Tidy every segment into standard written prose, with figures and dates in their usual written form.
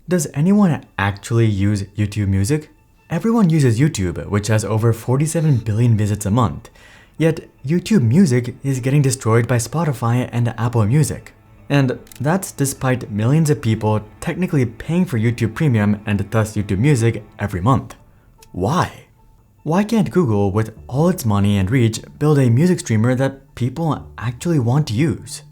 Does anyone actually use YouTube Music? Everyone uses YouTube, which has over 47 billion visits a month. Yet, YouTube Music is getting destroyed by Spotify and Apple Music. And that's despite millions of people technically paying for YouTube Premium and thus YouTube Music every month. Why? Why can't Google, with all its money and reach, build a music streamer that people actually want to use?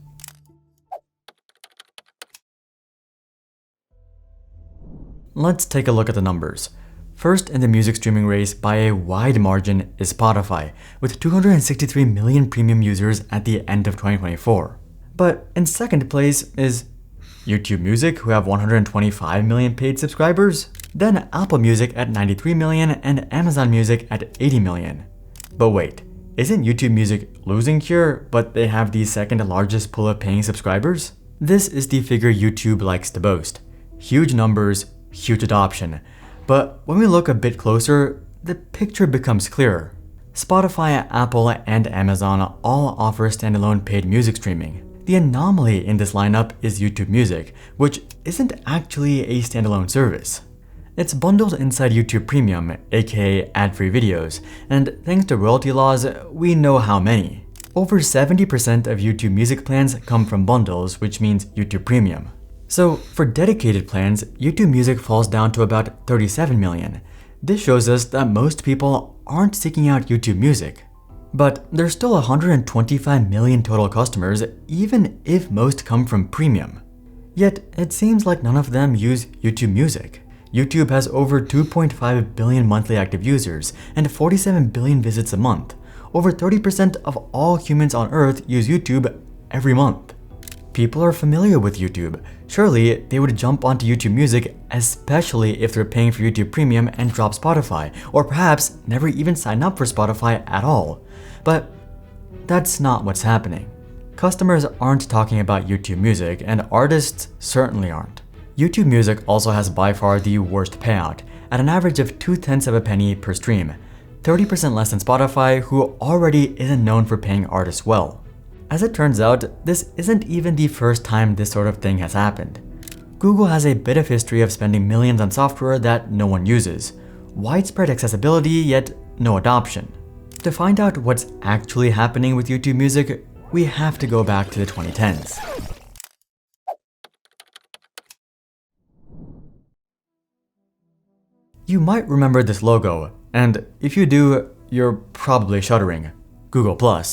Let's take a look at the numbers. First in the music streaming race by a wide margin is Spotify, with 263 million premium users at the end of 2024. But in second place is YouTube Music, who have 125 million paid subscribers, then Apple Music at 93 million and Amazon Music at 80 million. But wait, isn't YouTube Music losing here, but they have the second largest pool of paying subscribers? This is the figure YouTube likes to boast. Huge numbers, huge adoption. But when we look a bit closer, the picture becomes clearer. Spotify, Apple, and Amazon all offer standalone paid music streaming. The anomaly in this lineup is YouTube Music, which isn't actually a standalone service. It's bundled inside YouTube Premium, aka ad-free videos, and thanks to royalty laws, we know how many. Over 70% of YouTube Music plans come from bundles, which means YouTube Premium. So for dedicated plans, YouTube Music falls down to about 37 million. This shows us that most people aren't seeking out YouTube Music. But there's still 125 million total customers, even if most come from Premium. Yet it seems like none of them use YouTube Music. YouTube has over 2.5 billion monthly active users and 47 billion visits a month. Over 30% of all humans on Earth use YouTube every month. People are familiar with YouTube. Surely they would jump onto YouTube Music, especially if they're paying for YouTube Premium and drop Spotify, or perhaps never even sign up for Spotify at all. But that's not what's happening. Customers aren't talking about YouTube Music, and artists certainly aren't. YouTube Music also has by far the worst payout, at an average of 0.2 of a penny per stream, 30% less than Spotify, who already isn't known for paying artists well. As it turns out, this isn't even the first time this sort of thing has happened. Google has a bit of history of spending millions on software that no one uses. Widespread accessibility, yet no adoption. To find out what's actually happening with YouTube Music, we have to go back to the 2010s. You might remember this logo, and if you do, you're probably shuddering. Google+.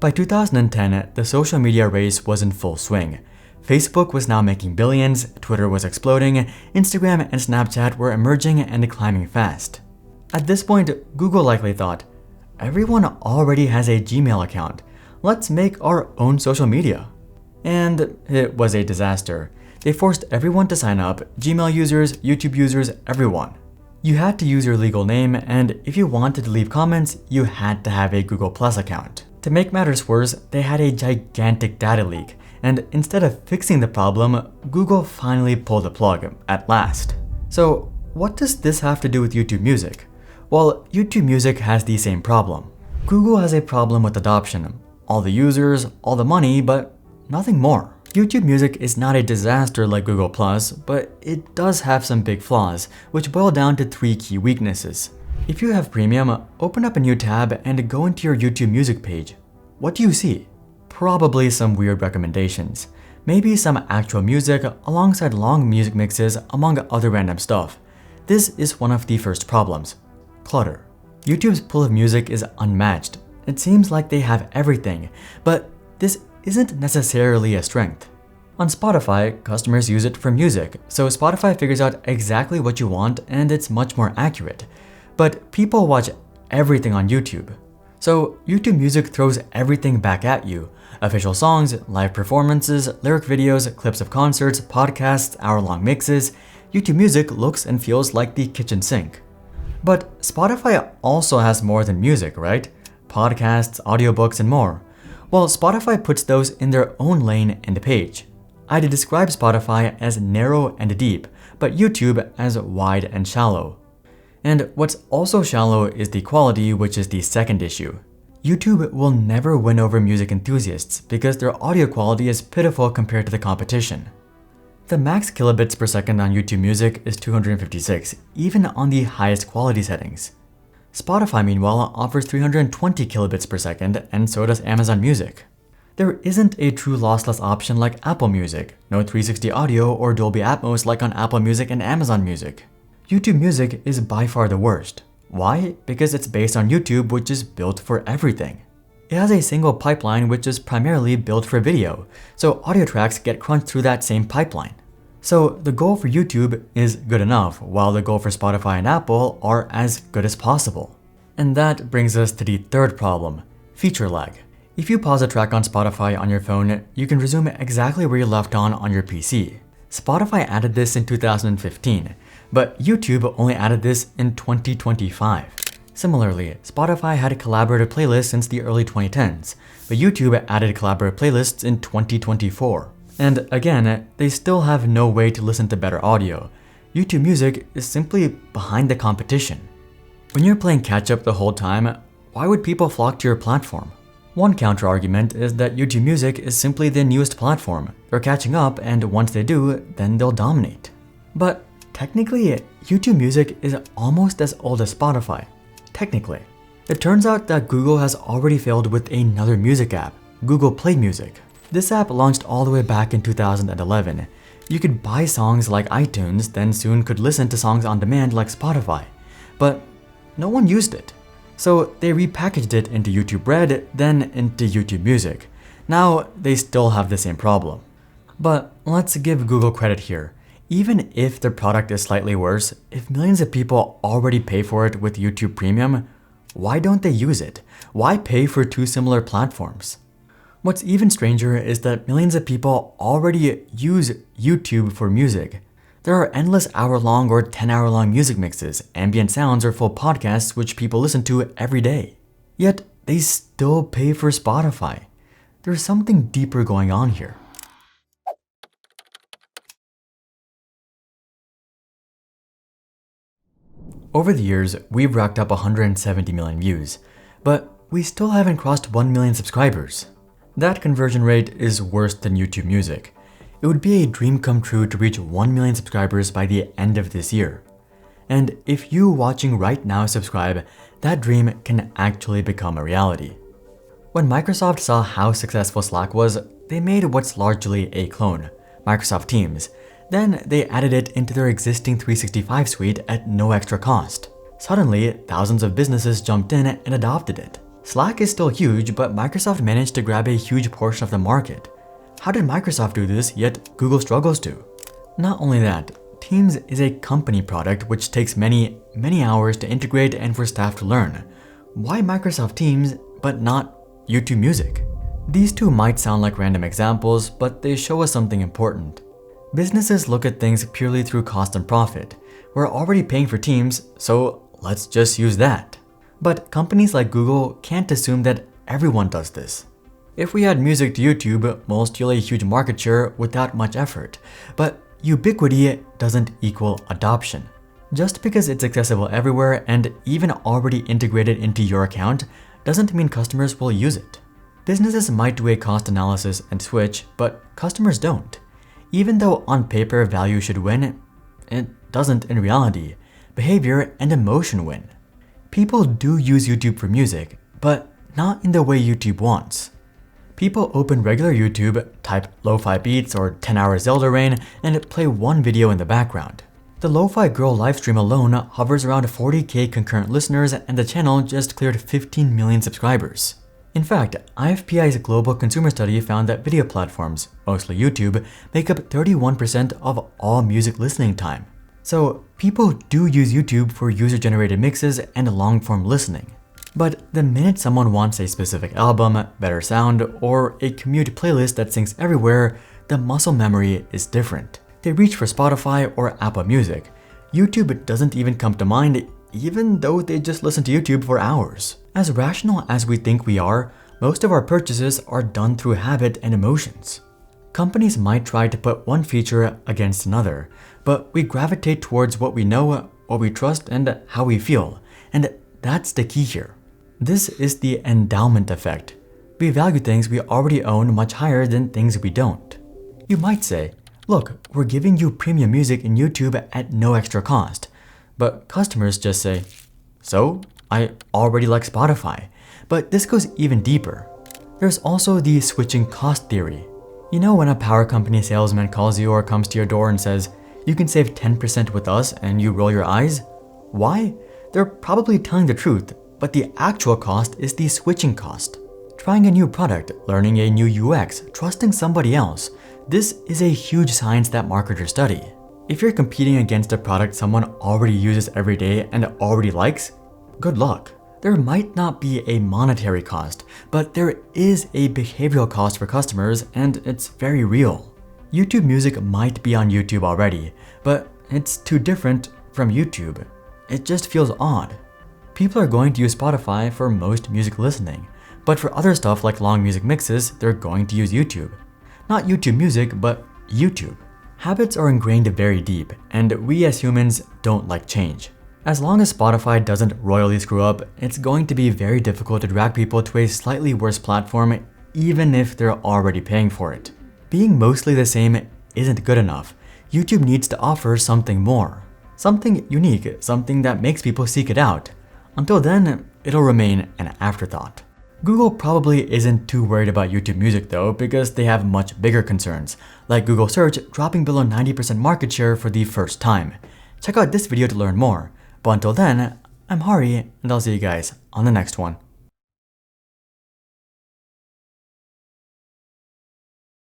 By 2010, the social media race was in full swing. Facebook was now making billions, Twitter was exploding, Instagram and Snapchat were emerging and climbing fast. At this point, Google likely thought, everyone already has a Gmail account. Let's make our own social media. And it was a disaster. They forced everyone to sign up, Gmail users, YouTube users, everyone. You had to use your legal name, and if you wanted to leave comments, you had to have a Google+ account. To make matters worse, they had a gigantic data leak, and instead of fixing the problem, Google finally pulled the plug, at last. So what does this have to do with YouTube Music? Well, YouTube Music has the same problem. Google has a problem with adoption. All the users, all the money, but nothing more. YouTube Music is not a disaster like Google+, but it does have some big flaws, which boil down to 3 key weaknesses. If you have Premium, open up a new tab and go into your YouTube Music page. What do you see? Probably some weird recommendations. Maybe some actual music alongside long music mixes among other random stuff. This is one of the first problems. Clutter. YouTube's pool of music is unmatched. It seems like they have everything, but this isn't necessarily a strength. On Spotify, customers use it for music, so Spotify figures out exactly what you want and it's much more accurate. But people watch everything on YouTube. So YouTube Music throws everything back at you. Official songs, live performances, lyric videos, clips of concerts, podcasts, hour-long mixes. YouTube Music looks and feels like the kitchen sink. But Spotify also has more than music, right? Podcasts, audiobooks, and more. Well, Spotify puts those in their own lane and page. I'd describe Spotify as narrow and deep, but YouTube as wide and shallow. And what's also shallow is the quality, which is the second issue. YouTube will never win over music enthusiasts because their audio quality is pitiful compared to the competition. The max kilobits per second on YouTube Music is 256, even on the highest quality settings. Spotify, meanwhile, offers 320 kilobits per second, and so does Amazon Music. There isn't a true lossless option like Apple Music, no 360 audio or Dolby Atmos like on Apple Music and Amazon Music. YouTube Music is by far the worst. Why? Because it's based on YouTube, which is built for everything. It has a single pipeline which is primarily built for video, so audio tracks get crunched through that same pipeline. So the goal for YouTube is good enough, while the goal for Spotify and Apple are as good as possible. And that brings us to the third problem, feature lag. If you pause a track on Spotify on your phone, you can resume exactly where you left on your PC. Spotify added this in 2015, but YouTube only added this in 2025. Similarly, Spotify had collaborative playlists since the early 2010s, but YouTube added collaborative playlists in 2024. And again, they still have no way to listen to better audio. YouTube Music is simply behind the competition. When you're playing catch-up the whole time, why would people flock to your platform? One counter-argument is that YouTube Music is simply the newest platform. They're catching up, and once they do, then they'll dominate. But technically, YouTube Music is almost as old as Spotify. Technically. It turns out that Google has already failed with another music app, Google Play Music. This app launched all the way back in 2011. You could buy songs like iTunes, then soon could listen to songs on demand like Spotify. But no one used it. So they repackaged it into YouTube Red, then into YouTube Music. Now they still have the same problem. But let's give Google credit here. Even if their product is slightly worse, if millions of people already pay for it with YouTube Premium, why don't they use it? Why pay for two similar platforms? What's even stranger is that millions of people already use YouTube for music. There are endless hour-long or 10-hour-long music mixes, ambient sounds, or full podcasts which people listen to every day. Yet they still pay for Spotify. There's something deeper going on here. Over the years, we've racked up 170 million views, but we still haven't crossed 1 million subscribers. That conversion rate is worse than YouTube Music. It would be a dream come true to reach 1 million subscribers by the end of this year. And if you watching right now subscribe, that dream can actually become a reality. When Microsoft saw how successful Slack was, they made what's largely a clone, Microsoft Teams. Then they added it into their existing 365 suite at no extra cost. Suddenly, thousands of businesses jumped in and adopted it. Slack is still huge, but Microsoft managed to grab a huge portion of the market. How did Microsoft do this, yet Google struggles to? Not only that, Teams is a company product which takes many hours to integrate and for staff to learn. Why Microsoft Teams, but not YouTube Music? These two might sound like random examples, but they show us something important. Businesses look at things purely through cost and profit. We're already paying for Teams, so let's just use that. But companies like Google can't assume that everyone does this. If we add music to YouTube, we'll steal a huge market share without much effort. But ubiquity doesn't equal adoption. Just because it's accessible everywhere and even already integrated into your account doesn't mean customers will use it. Businesses might do a cost analysis and switch, but customers don't. Even though on paper value should win, it doesn't in reality. Behavior and emotion win. People do use YouTube for music, but not in the way YouTube wants. People open regular YouTube, type lo-fi beats or 10-hour Zelda rain, and play one video in the background. The Lo-Fi Girl livestream alone hovers around 40k concurrent listeners, and the channel just cleared 15 million subscribers. In fact, IFPI's global consumer study found that video platforms, mostly YouTube, make up 31% of all music listening time. So people do use YouTube for user-generated mixes and long-form listening. But the minute someone wants a specific album, better sound, or a commute playlist that syncs everywhere, the muscle memory is different. They reach for Spotify or Apple Music. YouTube doesn't even come to mind, even though they just listen to YouTube for hours. As rational as we think we are, most of our purchases are done through habit and emotions. Companies might try to put one feature against another, but we gravitate towards what we know, what we trust, and how we feel. And that's the key here. This is the endowment effect. We value things we already own much higher than things we don't. You might say, Look, we're giving you premium music in YouTube at no extra cost. But customers just say, so? I already like Spotify. But this goes even deeper. There's also the switching cost theory. You know when a power company salesman calls you or comes to your door and says, you can save 10% with us, and you roll your eyes? Why? They're probably telling the truth, but the actual cost is the switching cost. Trying a new product, learning a new UX, trusting somebody else. This is a huge science that marketers study. If you're competing against a product someone already uses every day and already likes, good luck. There might not be a monetary cost, but there is a behavioral cost for customers, and it's very real. YouTube Music might be on YouTube already, but it's too different from YouTube. It just feels odd. People are going to use Spotify for most music listening, but for other stuff like long music mixes, they're going to use YouTube. Not YouTube Music, but YouTube. Habits are ingrained very deep, and we as humans don't like change. As long as Spotify doesn't royally screw up, it's going to be very difficult to drag people to a slightly worse platform, even if they're already paying for it. Being mostly the same isn't good enough. YouTube needs to offer something more. Something unique, something that makes people seek it out. Until then, it'll remain an afterthought. Google probably isn't too worried about YouTube Music though, because they have much bigger concerns, like Google Search dropping below 90% market share for the first time. Check out this video to learn more. But until then, I'm Hari, and I'll see you guys on the next one.